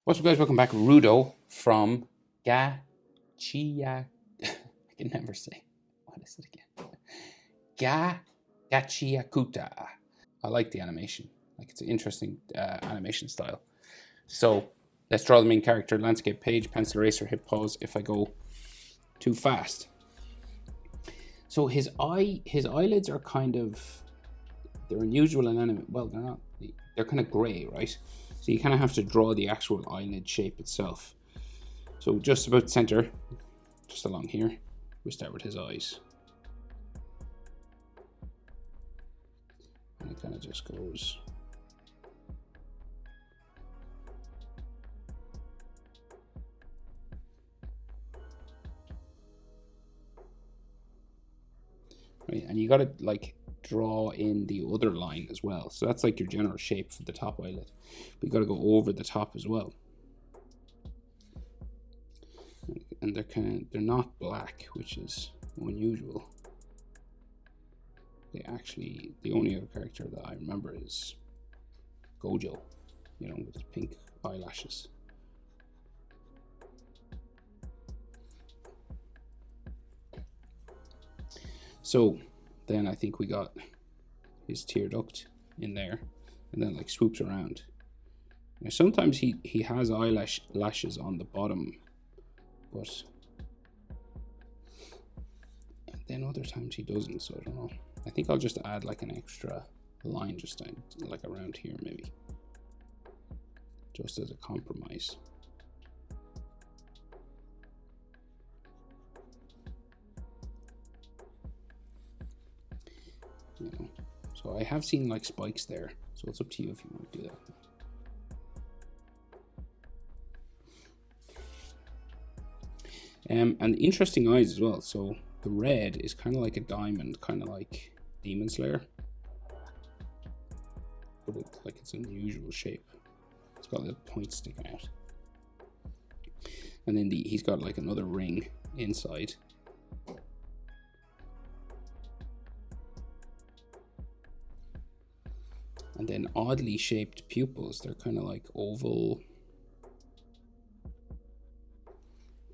What's up, guys? Welcome back. Rudo from Gachia. I can never say. What is it again? Gachiakuta. I like the animation. Like, it's an interesting animation style. So let's draw the main character. Landscape page, pencil eraser, hit pause if I go too fast. So his eyelids are kind of, they're unusual in anime. Well, they're not. They're kind of gray, right? So you kind of have to draw the actual eyelid shape itself. So just about center, just along here, we start with his eyes. And it kind of just goes. Right, and you got to like draw in the other line as well. So that's like your general shape for the top eyelid. But you got to go over the top as well. And they're not black, which is unusual. The only other character that I remember is Gojo, with his pink eyelashes. So then I think we got his tear duct in there, and then like swoops around. Now sometimes he has eyelashes on the bottom, but then other times he doesn't, so I don't know. I think I'll just add like an extra line just like around here maybe, just as a compromise. So I have seen like spikes there, so it's up to you if you want to do that. And interesting eyes as well. So the red is kind of like a diamond, kind of like Demon Slayer, but it's an unusual shape. It's got little points sticking out, and then he's got like another ring inside. And then oddly shaped pupils. They're kind of like oval.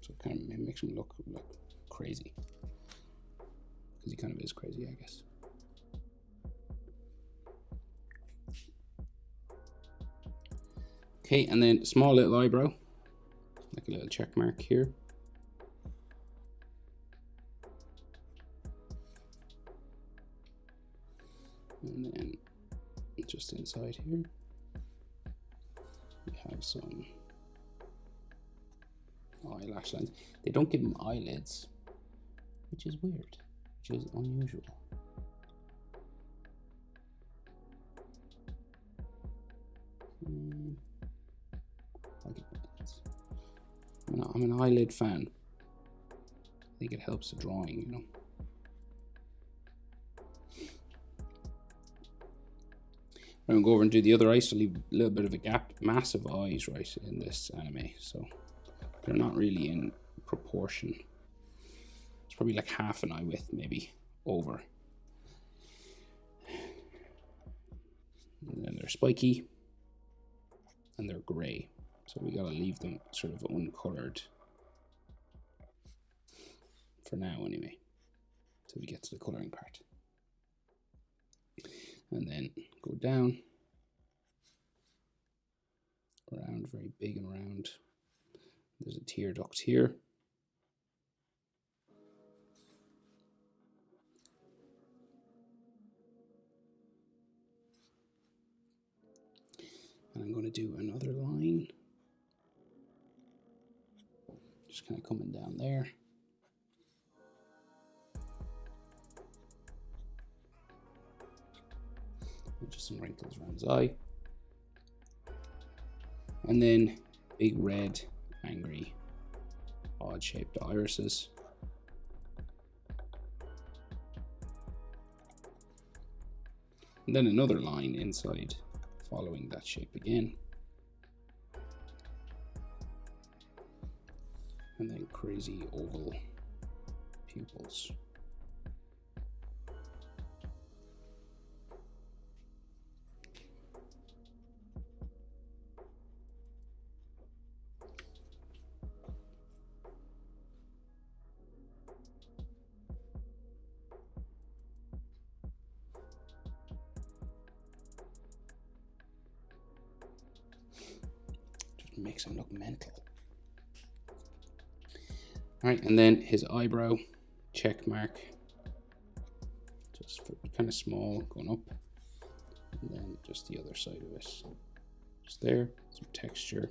So it kind of makes him look crazy. Because he kind of is crazy, I guess. Okay, and then small little eyebrow. Like a little check mark here. And then just inside here, we have some eyelash lines. They don't give him eyelids, which is weird, which is unusual. I'm an eyelid fan. I think it helps the drawing, I'm going to go over and do the other eyes to leave a little bit of a gap. Massive eyes, right, in this anime, so they're not really in proportion. It's probably like half an eye width, maybe, over. And then they're spiky, and they're grey, so we gotta leave them sort of uncolored for now, anyway, till we get to the coloring part. And then go down, around, very big and round. There's a tear duct here. And I'm going to do another line. Just kind of coming down there. Just some wrinkles around his eye. And then big red, angry, odd shaped irises. And then another line inside following that shape again. And then crazy oval pupils. It makes him look mental. All right, and then his eyebrow, check mark. Just kind of small, going up. And then just the other side of it. Just there, some texture.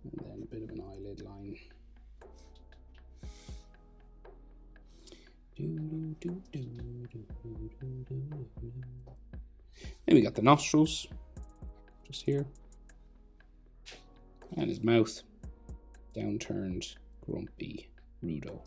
And then a bit of an eyelid line. Then we got the nostrils, just here. And his mouth, downturned, grumpy, Rudo.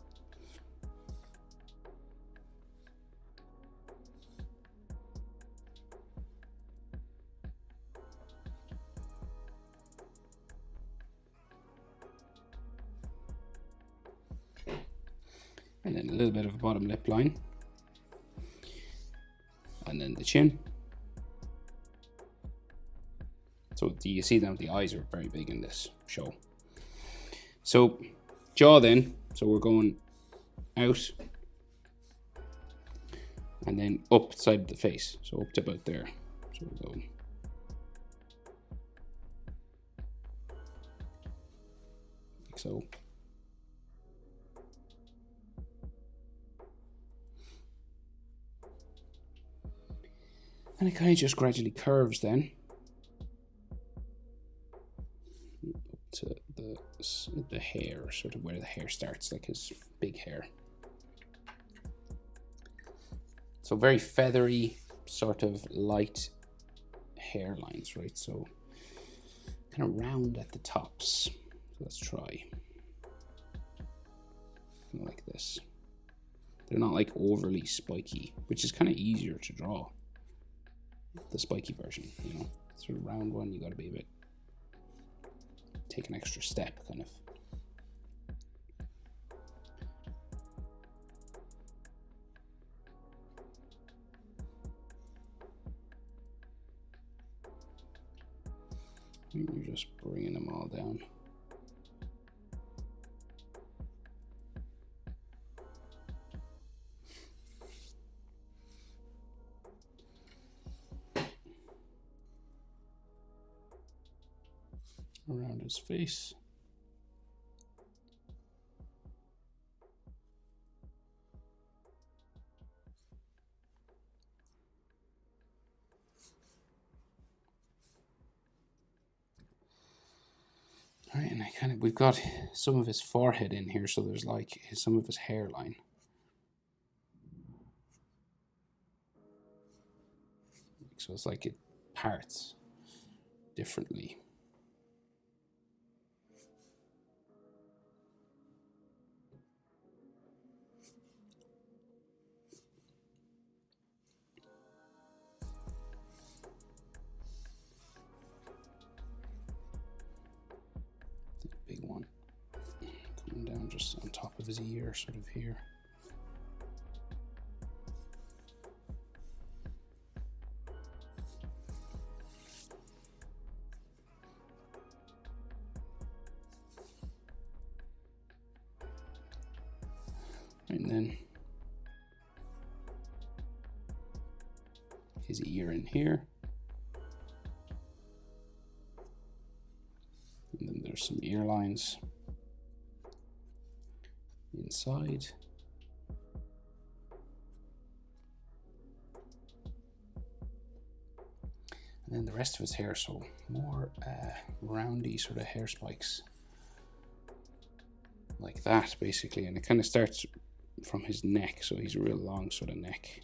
And then a little bit of a bottom lip line. And then the chin. So you see now the eyes are very big in this show. So jaw then, so we're going out and then up the side of the face. So up to about there. So we'll go. Like so. And it kind of just gradually curves then. Up to the hair, sort of where the hair starts, like his big hair. So very feathery, sort of light hairlines, right? So kind of round at the tops. So let's try. Kind of like this. They're not like overly spiky, which is kind of easier to draw. The spiky version, you know, sort of round one, you got to be a bit, take an extra step, kind of. You're just bringing them all down. Around his face. All right, and we've got some of his forehead in here, so there's like some of his hairline. So it's like it parts differently. Big one coming down just on top of his ear, sort of here. And then his ear in here. And then there's some ear lines inside. And then the rest of his hair, so more roundy sort of hair spikes. Like that, basically. And it kind of starts from his neck, so he's a real long sort of neck.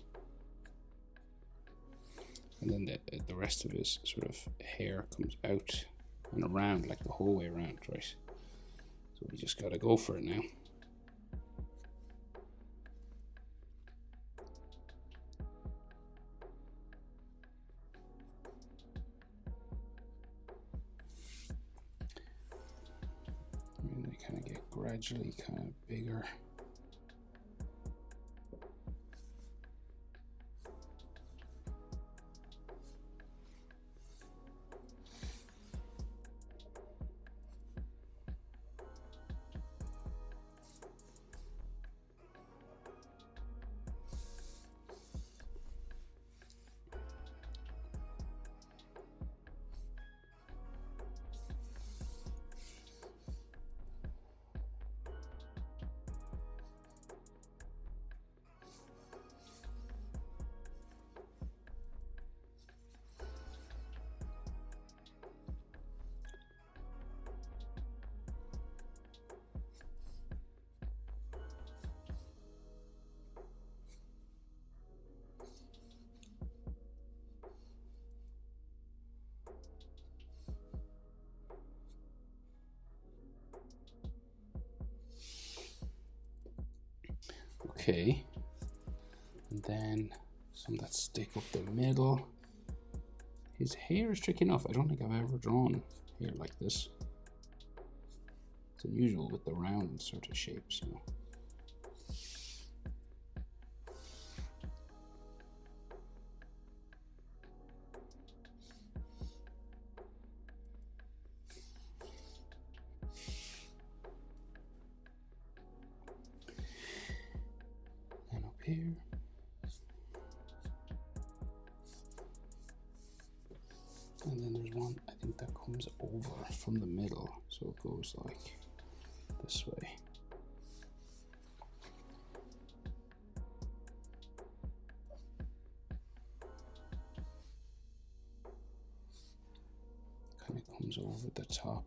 And then the rest of his sort of hair comes out and around, like the whole way around, right? So we just gotta go for it now. And they kind of get gradually kind of bigger. Okay. And then some that stick up the middle. His hair is tricky enough. I don't think I've ever drawn hair like this. It's unusual with the round sort of shapes, you know. And up here. And then there's one, I think, that comes over from the middle. So it goes like this way. Kind of comes over the top.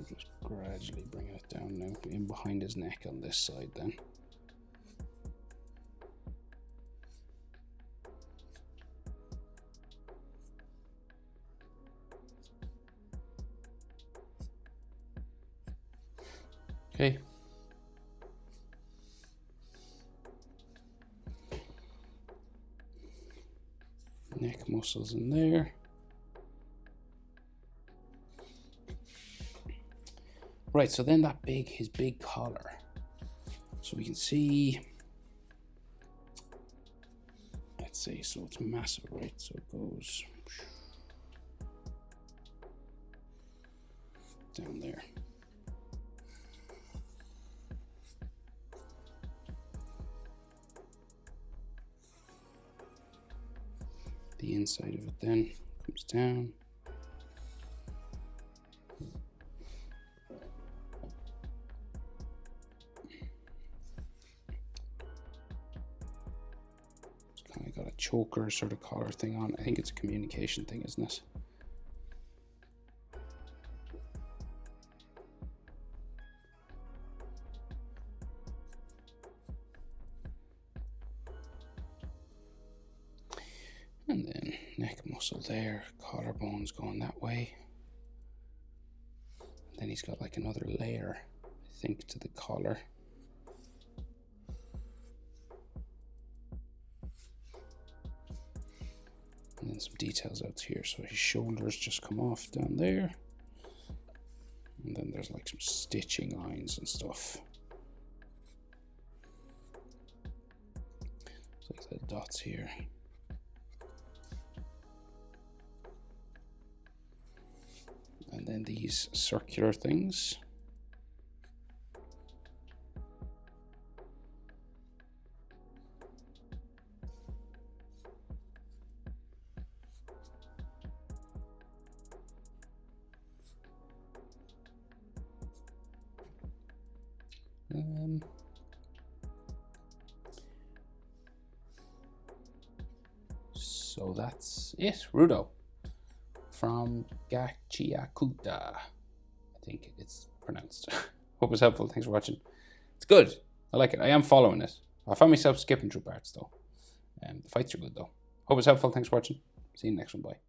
Just gradually bring it down now, in behind his neck on this side then. Okay. Neck muscles in there. Right, so then that his big collar. So we can see, let's see, so it's massive, right? So it goes down there. The inside of it then comes down. Kind of got a choker sort of collar thing on. I think it's a communication thing, isn't it? And then neck muscle there, collarbones going that way. And then he's got like another layer, I think, to the collar. And then some details out here. So his shoulders just come off down there. And then there's like some stitching lines and stuff. It's like the dots here. And then these circular things. So that's it, Rudo from Gachiakuta, I think it's pronounced. Hope it's helpful. Thanks for watching. It's good. I like it. I am following it. I found myself skipping through parts though. The fights are good though. Hope it's helpful. Thanks for watching. See you in the next one. Bye.